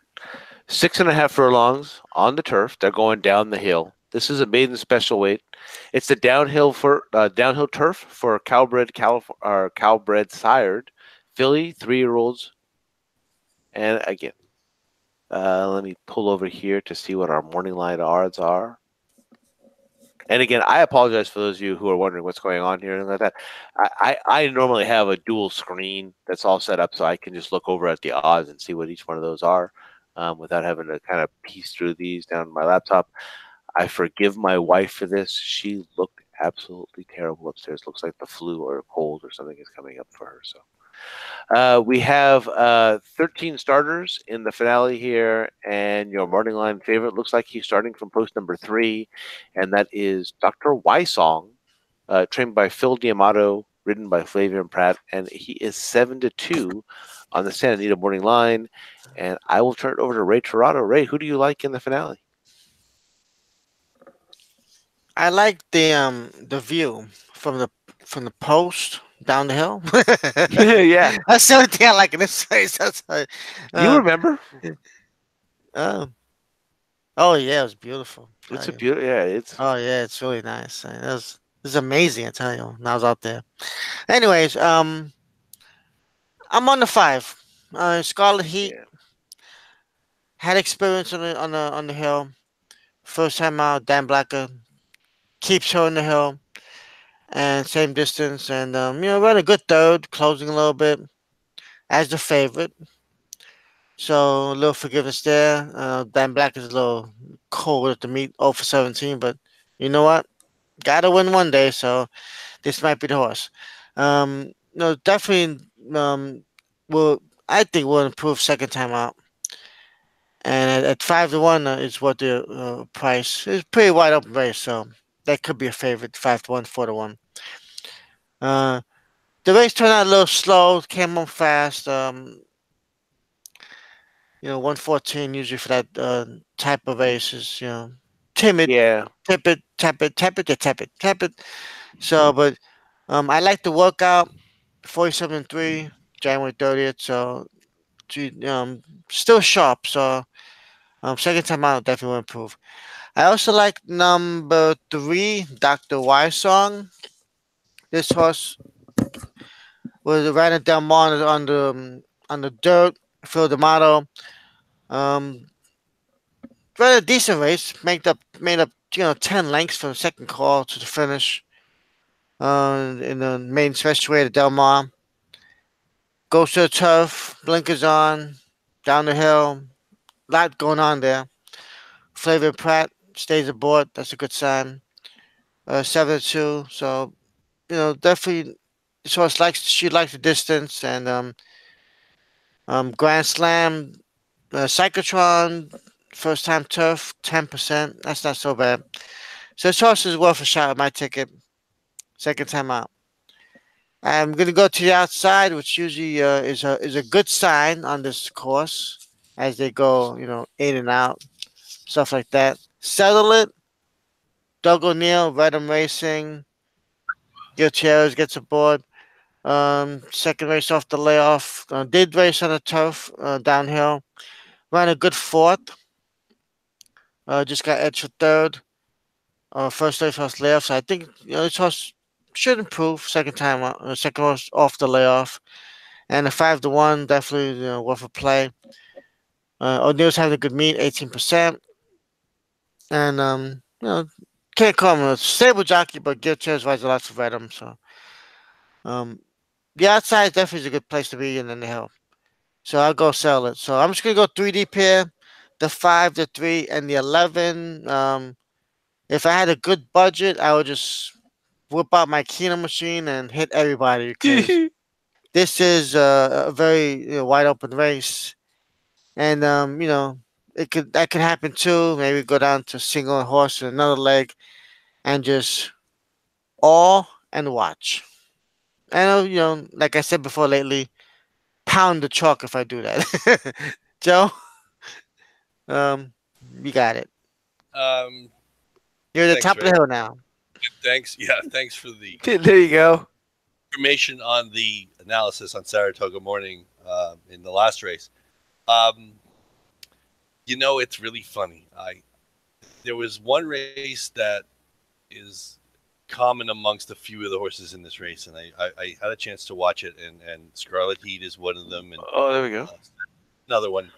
6.5 furlongs on the turf. They're going down the hill. This is a maiden special weight. It's the downhill turf for Calbred sired filly 3-year-olds. And again, let me pull over here to see what our morning line odds are. And again, I apologize for those of you who are wondering what's going on here and like that. I normally have a dual screen that's all set up so I can just look over at the odds and see what each one of those are without having to kind of piece through these down my laptop. I forgive my wife for this. She looked absolutely terrible upstairs. Looks like the flu or a cold or something is coming up for her. So we have 13 starters in the finale here, and your morning line favorite looks like he's starting from post number 3, and that is Dr. Wysong, trained by Phil D'Amato, ridden by Flavian Pratt, and he is 7-2 on the Santa Anita morning line. And I will turn it over to Ray Torado. Ray, who do you like in the finale? I like the view from the post down the hill. Yeah, That's the only thing I like in this place. you remember? Uh, oh yeah, it was beautiful. It's a beautiful. Yeah, it's. Oh yeah, it's really nice. It was amazing. I tell you, when I was out there. Anyways, I'm on the 5. Scarlet Heat Yeah. had experience on the hill. First time out, Dan Blacker keeps her on the hill and same distance, and ran a good third, closing a little bit as the favorite. So a little forgiveness there. Dan Black is a little cold at the meet, 0 for 17, but you know what? Gotta win one day, so this might be the horse. No, definitely. Will I think will improve second time out, and at 5-1 is what the price is. Pretty wide open race, so that could be a favorite. 5-1, 4-1. Uh, the race turned out a little slow. Came on fast. 114 usually for that type of race is timid. Yeah. Tepid. So, but I like the workout. 47-3, January 30th. So, still sharp. So, second time out definitely will improve. I also like number 3, Dr. Y Song. This horse was ran at Del Mar on the dirt. Phil D'Amato. Um, Ran a decent race. Made up 10 lengths from the second call to the finish. In the main stretchway to Del Mar. Goes to the turf, blinkers on, down the hill. Lot going on there. Flavor Pratt stays aboard. That's a good sign. 7-2. So definitely, this horse she likes the distance and Grand Slam, Cyclotron, first time turf, 10%. That's not so bad. So this horse is worth a shot at my ticket. Second time out. I'm gonna go to the outside, which usually is a good sign on this course as they go, in and out, stuff like that. Settle it. Doug O'Neill, Redham Racing. Gutierrez gets aboard. Second race off the layoff. Did race on the turf downhill. Ran a good fourth. Just got edged for third. First day, first layoff. So I think this horse should improve second time, second horse off the layoff. And a 5-1, definitely worth a play. O'Neill's having a good meet, 18%. And can't call him a stable jockey, but Gil Chairs rides a lot to ride him. So um, the outside definitely is a good place to be in the hill. So I'll go sell it. So I'm just gonna go 3D pair, the 5, the 3, and the 11. If I had a good budget, I would just whip out my Keno machine and hit everybody because this is a very wide open race, and that could happen too. Maybe go down to single horse and another leg, and just all and watch. And like I said before, lately, pound the chalk if I do that. Joe, you got it. Um, You're at the thanks, top of Ray. the hill now. Thanks. Yeah, thanks for the There you go. information on the analysis on Saratoga morning in the last race. Um, it's really funny. There was one race that is common amongst a few of the horses in this race, and I had a chance to watch it, and Scarlet Heat is one of them, and Oh, there we go. another one.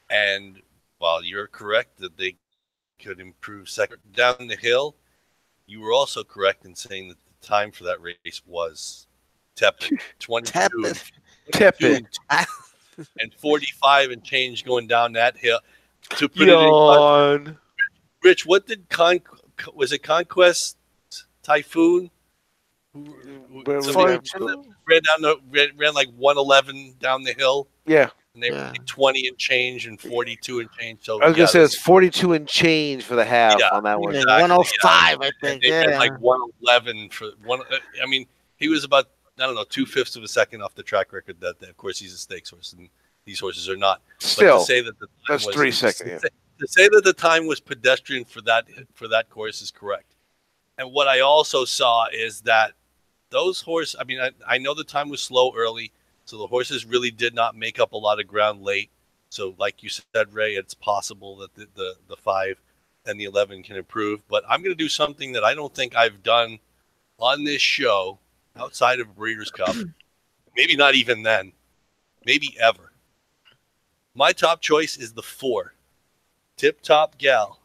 And while you're correct that they could improve second down the hill, you were also correct in saying that the time for that race was tepid, 22 Tepid. Tepid. and 45 and change going down that hill. To put it in Yawn. Rich, what did was it Conquest Typhoon? Where was Somebody that? ran like 111 down the hill, Yeah. and they were Yeah. like 20 and change and 42 and change. So I was yeah, gonna say it's 42 and change for the half Yeah. on that one. Exactly, 105, I and think. they ran Yeah. like 111 for one. I mean, he was about, I don't know, 2/5 of a second off the track record. That of course he's a stakes horse, and these horses are not. But Still, to say that the time that's was 3 seconds. Yeah. to say that the time was pedestrian for that course is correct. And what I also saw is that those horses. I mean, I know the time was slow early, so the horses really did not make up a lot of ground late. So, like you said, Ray, it's possible that the 5 and the 11 can improve. But I'm going to do something that I don't think I've done on this show outside of Breeders' Cup. Maybe not even then. Maybe ever. My top choice is the 4. Tip Top Gal.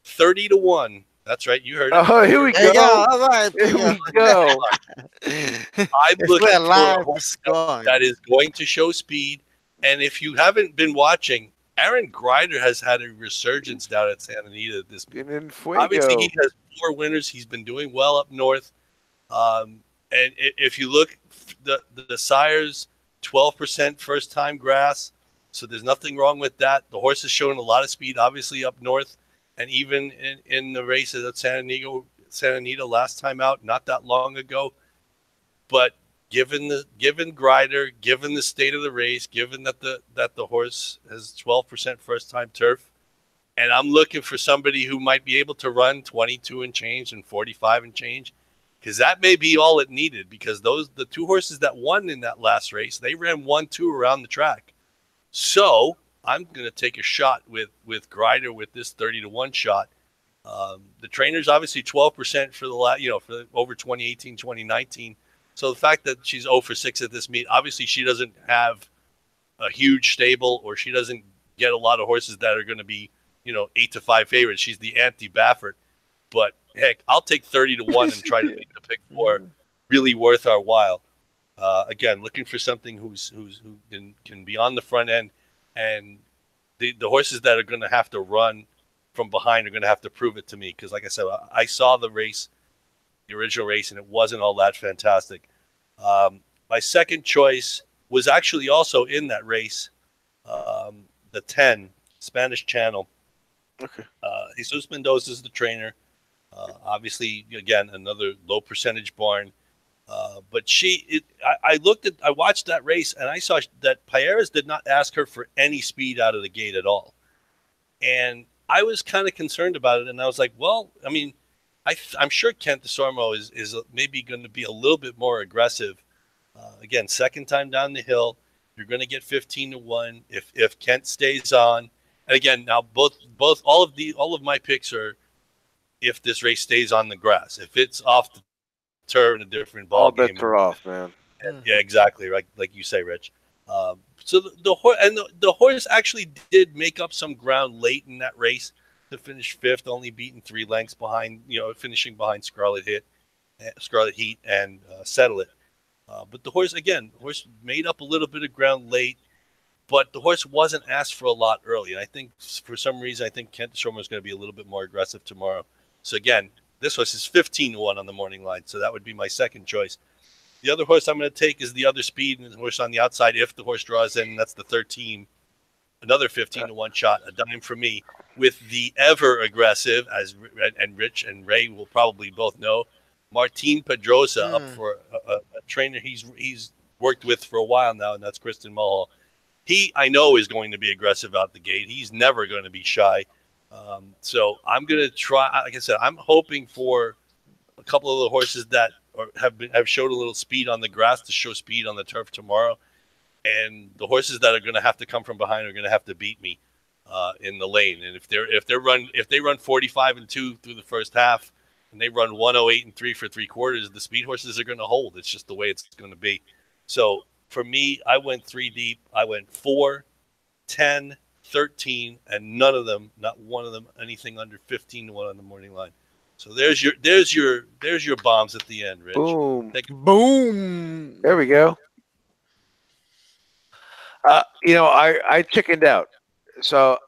30-1. That's right. You heard it. Oh, here we There you go. go. All right. There Here you we go. I'm It's looking we're for a live horse scoring. that is going to show speed. And if you haven't been watching, Aaron Greider has had a resurgence down at Santa Anita this And in Fuego. Obviously, he has 4 winners. He's been doing well up north. And if you look, the sires, 12% first time grass. So there's nothing wrong with that. The horse is showing a lot of speed, obviously up north, and even in the races at Santa Anita last time out, not that long ago. But given Greider, given the state of the race, given that the horse has 12% first time turf, and I'm looking for somebody who might be able to run 22 and change and 45 and change, because that may be all it needed. Because the 2 horses that won in that last race, they ran 1-2 around the track. So I'm going to take a shot with Greider with this 30-1 shot. The trainer's obviously 12% for for over 2018, 2019. So the fact that she's 0 for 6 at this meet, obviously she doesn't have a huge stable, or she doesn't get a lot of horses that are going to be 8-5 favorites. She's the anti-Baffert. But heck, I'll take 30-1 and try to make the Pick-4 really worth our while. Again, looking for something who can be on the front end, and the horses that are going to have to run from behind are going to have to prove it to me. Because, like I said, I saw the race, the original race, and it wasn't all that fantastic. My second choice was actually also in that race, the 10 Spanish Channel. Okay. Jesus Mendoza is the trainer. Obviously, again, another low percentage barn. But I watched that race, and I saw that Payeras did not ask her for any speed out of the gate at all. And I was kind of concerned about it, and I was like, well, I mean, I'm sure Kent DeSormo is maybe going to be a little bit more aggressive. Again, second time down the hill. You're going to get 15-1 if Kent stays on. And again, now both all of my picks are if this race stays on the grass. If it's off the turf in a different ball game, All bets are off, man. yeah, exactly, right, like you say, Rich. So the horse and the horse actually did make up some ground late in that race to finish fifth, only beaten 3 lengths behind, finishing behind Scarlet Heat, and Settle It. But the horse made up a little bit of ground late, but the horse wasn't asked for a lot early. And I think for some reason, I think Kent Stromer is going to be a little bit more aggressive tomorrow. So again, this horse is 15-1 on the morning line. So that would be my second choice. The other horse I'm going to take is the other speed and the horse on the outside. If the horse draws in, that's the 13. Another 15-1 shot, a dime for me, with the ever aggressive, and Rich and Ray will probably both know, Martin Pedrosa, up for a trainer he's worked with for a while now, and that's Kristen Mulhall. He, I know, is going to be aggressive out the gate. He's never going to be shy. So I'm going to try. Like I said, I'm hoping for a couple of the horses that have showed a little speed on the grass to show speed on the turf tomorrow, and the horses that are going to have to come from behind are going to have to beat me in the lane. And if they run 45-2 through the first half, and they run 108-3 for 3/4, the speed horses are going to hold. It's just the way it's going to be. So for me, I went 3 deep. I went 4, 10, 13, and none of them, not one of them, anything under 15-1 on the morning line. So there's your bombs at the end, Rich. Boom. Boom. There we go. I chickened out. So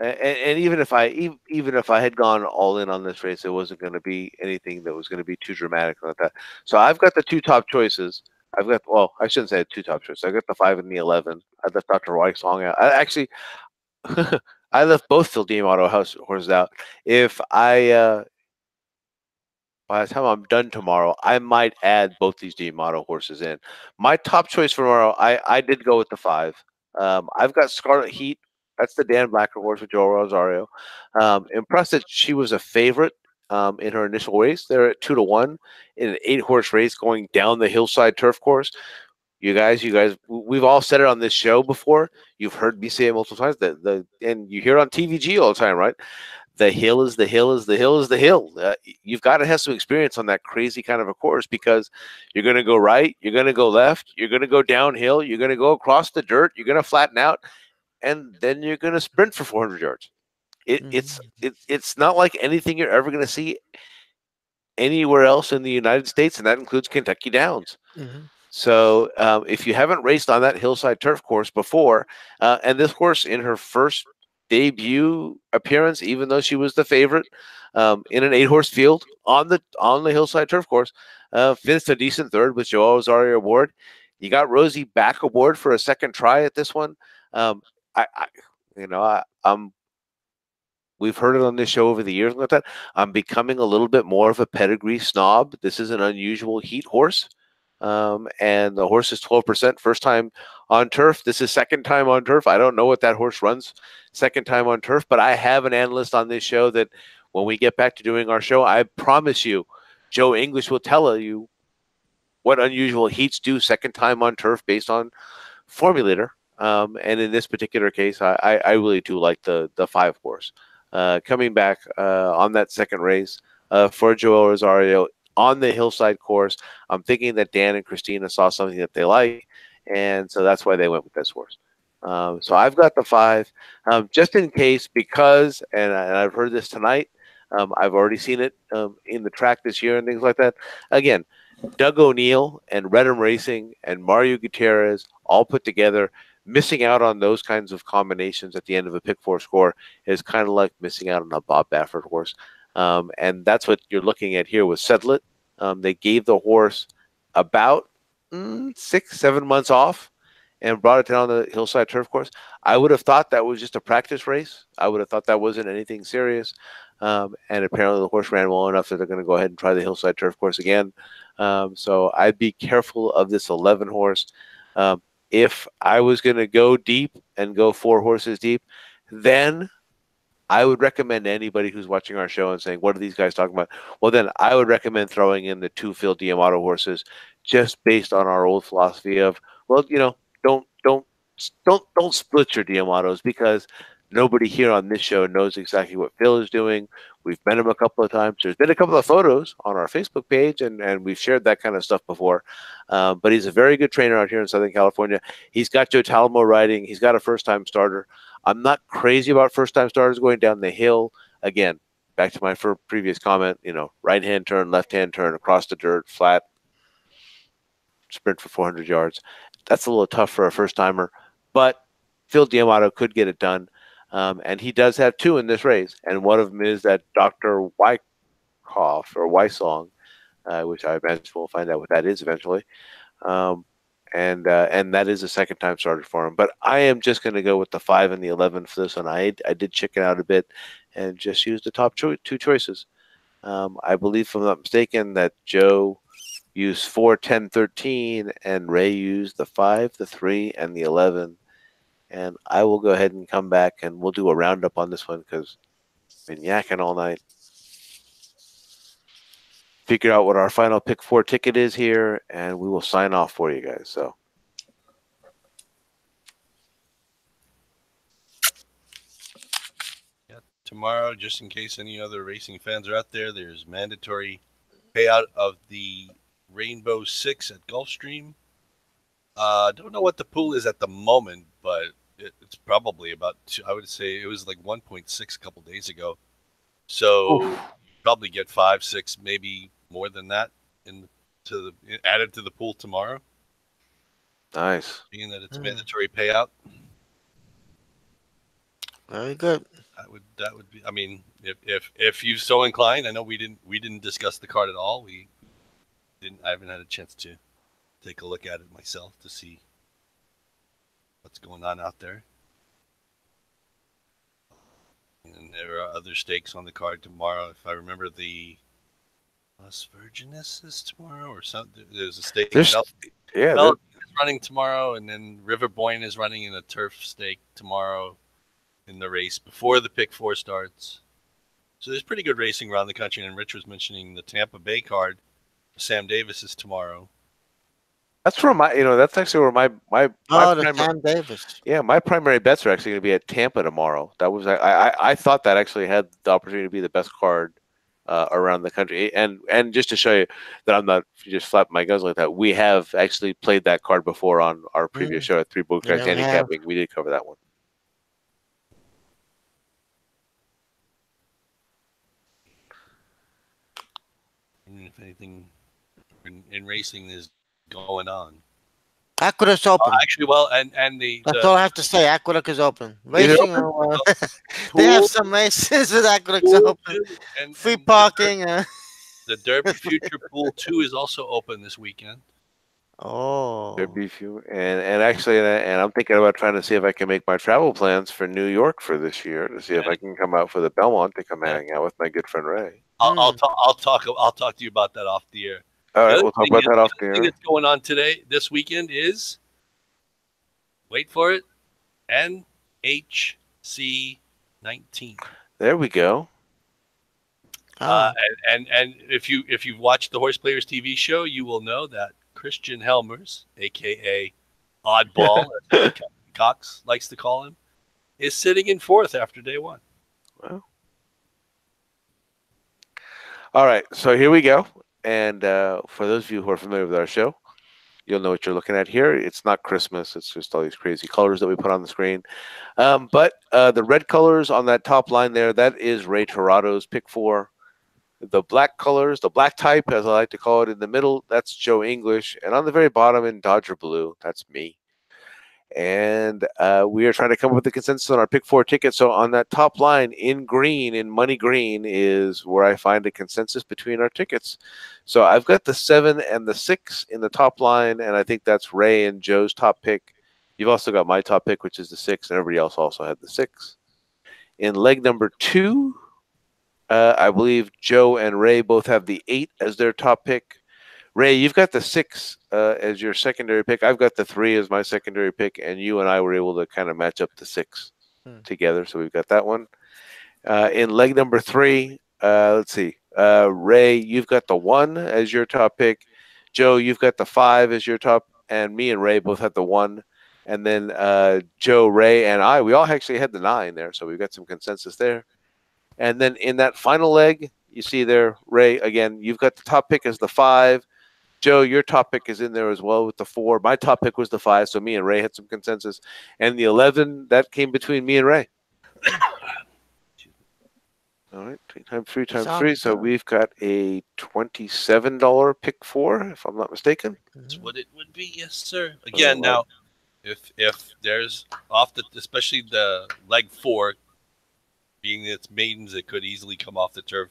and even if I had gone all in on this race, it wasn't going to be anything that was going to be too dramatic like that. So I've got the two top choices. I shouldn't say two top choices. I got the 5 and the 11. I left Dr. Weiss Song out. I left both Phil D'Amato horses out. If I by the time I'm done tomorrow, I might add both these D'Amato horses in. My top choice for tomorrow, I did go with the 5. I've got Scarlet Heat. That's the Dan Blacker horse with Joel Rosario. Impressed that she was a favorite in her initial race. They're at 2-1 in an 8-horse race going down the hillside turf course. You guys, we've all said it on this show before. You've heard me say it multiple times. And you hear it on TVG all the time, right? The hill is the hill is the hill is the hill. You've got to have some experience on that crazy kind of a course because you're going to go right, you're going to go left, you're going to go downhill, you're going to go across the dirt, you're going to flatten out, and then you're going to sprint for 400 yards. It's not like anything you're ever going to see anywhere else in the United States, and that includes Kentucky Downs. Mm-hmm. So if you haven't raced on that hillside turf course before, and this horse in her first debut appearance, even though she was the favorite in an 8-horse field on the hillside turf course, finished a decent third with Joel Rosario aboard. You got Rosie back aboard for a second try at this one. We've heard it on this show over the years like that. I'm becoming a little bit more of a pedigree snob. This is an unusual heat horse. And the horse is 12% first time on turf. This is second time on turf. I don't know what that horse runs second time on turf, but I have an analyst on this show that when we get back to doing our show, I promise you, Joe English will tell you what unusual heats do second time on turf based on formulator. And in this particular case, I really do like the 5 horse. Coming back on that second race for Joel Rosario on the hillside course. I'm thinking that Dan and Christina saw something that they like, and so that's why they went with this horse. So I've got the 5, just in case, because, and I've heard this tonight, I've already seen it in the track this year and things like that. Again, Doug O'Neill and Redham Racing and Mario Gutierrez all put together. Missing out on those kinds of combinations at the end of a Pick-4 score is kind of like missing out on a Bob Baffert horse. And that's what you're looking at here with Settle It. They gave the horse about 6-7 months off and brought it down the hillside turf course. I would have thought that was just a practice race. I would have thought that wasn't anything serious. And apparently the horse ran well enough that they're going to go ahead and try the hillside turf course again. So I'd be careful of this 11 horse. If I was going to go deep and go 4 horses deep, then I would recommend anybody who's watching our show and saying, what are these guys talking about? Well, then I would recommend throwing in the 2 Phil D'Amato horses just based on our old philosophy of, well, don't don't split your Diamatos because nobody here on this show knows exactly what Phil is doing. We've met him a couple of times. There's been a couple of photos on our Facebook page, and we've shared that kind of stuff before. But he's a very good trainer out here in Southern California. He's got Joe Talamo riding. He's got a first-time starter. I'm not crazy about first-time starters going down the hill. Again, back to my previous comment, right-hand turn, left-hand turn, across the dirt, flat, sprint for 400 yards. That's a little tough for a first-timer, but Phil Diamato could get it done. And he does have two in this race, and one of them is that Dr. Wyckoff or Wysong, which I imagine we'll find out what that is eventually. And that is a second-time starter for him. But I am just going to go with the 5 and the 11 for this one. I did chicken out a bit and just use the top two choices. I believe, if I'm not mistaken, that Joe used 4, 10, 13, and Ray used the 5, the 3, and the 11. And I will go ahead and come back and we'll do a roundup on this one because I've been yakking all night. Figure out what our final pick 4 ticket is here, and we will sign off for you guys. So. Yeah, tomorrow, just in case any other racing fans are out there, there's mandatory payout of the Rainbow 6 at Gulfstream. Don't know what the pool is at the moment, but it's probably about I would say it was like 1.6 a couple days ago. So probably get 5, 6, maybe more than that added to the pool tomorrow. Nice. Being that it's mandatory payout. Very good. That would be. I mean, if you're so inclined, I know we didn't discuss the card at all. I haven't had a chance to take a look at it myself to see what's going on out there. And there are other stakes on the card tomorrow. If I remember, the Las Virgenes is tomorrow or something. There's a stake. Yeah, is running tomorrow, and then River Boyne is running in a turf stake tomorrow in the race before the Pick-4 starts. So there's pretty good racing around the country. And Rich was mentioning the Tampa Bay card. Sam Davis is tomorrow. That's where that's actually where my Sam Davis. Yeah, my primary bets are actually going to be at Tampa tomorrow. That was I thought that actually had the opportunity to be the best card around the country. And just to show you that I'm not just flapping my guns like that, we have actually played that card before on our previous show at Three Book Guys Handicapping. We did cover that one. And if anything in racing is going on. Aqueduct's open. Actually, well, and that's all I have to say. Aqueduct is open. Racing, they have some races with Aqueduct's open. And free parking. The Derby Future Pool 2 is also open this weekend. Oh. Derby Future, and actually, and I'm thinking about trying to see if I can make my travel plans for New York for this year to see if I can come out for the Belmont to come hang out with my good friend Ray. I'll talk to you about that off the air. All right, we'll talk about that off the air. The thing that's going on this weekend is, wait for it, NHC 19. There we go. And if you've watched the Horse Players TV show, you will know that Christian Helmers, aka Oddball, as Cox likes to call him, is sitting in 4th after day 1. Well. All right, so here we go. And for those of you who are familiar with our show, you'll know what you're looking at here. It's not Christmas. It's just all these crazy colors that we put on the screen. But the red colors on that top line there, that is Ray Torado's Pick-4. The black colors, the black type, as I like to call it, in the middle, that's Joe English. And on the very bottom in Dodger Blue, that's me. And we are trying to come up with a consensus on our Pick-4 ticket. So on that top line in green, in money green, is where I find a consensus between our tickets. So I've got the 7 and the 6 in the top line, and I think that's Ray and Joe's top pick. You've also got my top pick, which is the 6, and everybody else also had the 6. In leg number 2, I believe Joe and Ray both have the 8 as their top pick. Ray, you've got the 6 as your secondary pick. I've got the 3 as my secondary pick, and you and I were able to kind of match up the 6 together. So we've got that one. In leg number 3, let's see. Ray, you've got the 1 as your top pick. Joe, you've got the 5 as your top, and me and Ray both had the 1. And then Joe, Ray, and I, we all actually had the 9 there, so we've got some consensus there. And then in that final leg, you see there, Ray, again, you've got the top pick as the 5. Joe, your top pick is in there as well with the 4. My top pick was the 5, so me and Ray had some consensus. And the 11, that came between me and Ray. All right, 3 times 3 times 3. So we've got a $27 Pick-4, if I'm not mistaken. That's what it would be, yes, sir. Again, now, if there's especially the leg 4, being it's maidens, it could easily come off the turf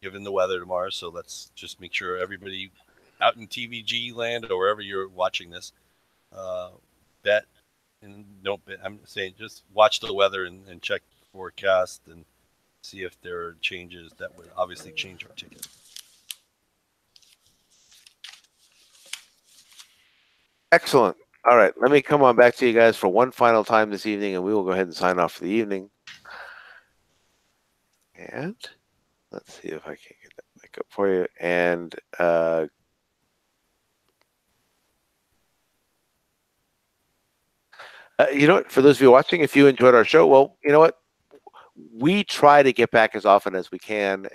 given the weather tomorrow. So let's just make sure everybody out in TVG land or wherever you're watching this, bet and don't bet. I'm saying just watch the weather and check the forecast and see if there are changes that would obviously change our ticket. Excellent. All right, let me come on back to you guys for one final time this evening, and we will go ahead and sign off for the evening. And let's see if I can get that back up for you. And you know what? For those of you watching, if you enjoyed our show, well, you know what? We try to get back as often as we can.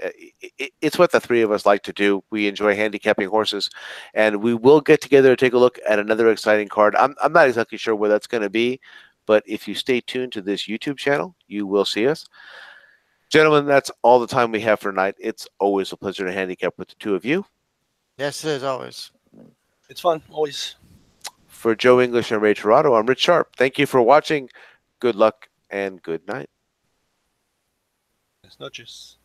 It's what the 3 of us like to do. We enjoy handicapping horses, and we will get together to take a look at another exciting card. I'm not exactly sure where that's going to be, but if you stay tuned to this YouTube channel, you will see us. Gentlemen, that's all the time we have for tonight. It's always a pleasure to handicap with the 2 of you. Yes, it is always. It's fun, always. For Joe English and Ray Torado, I'm Rich Sharp. Thank you for watching. Good luck and good night. Buenas noches.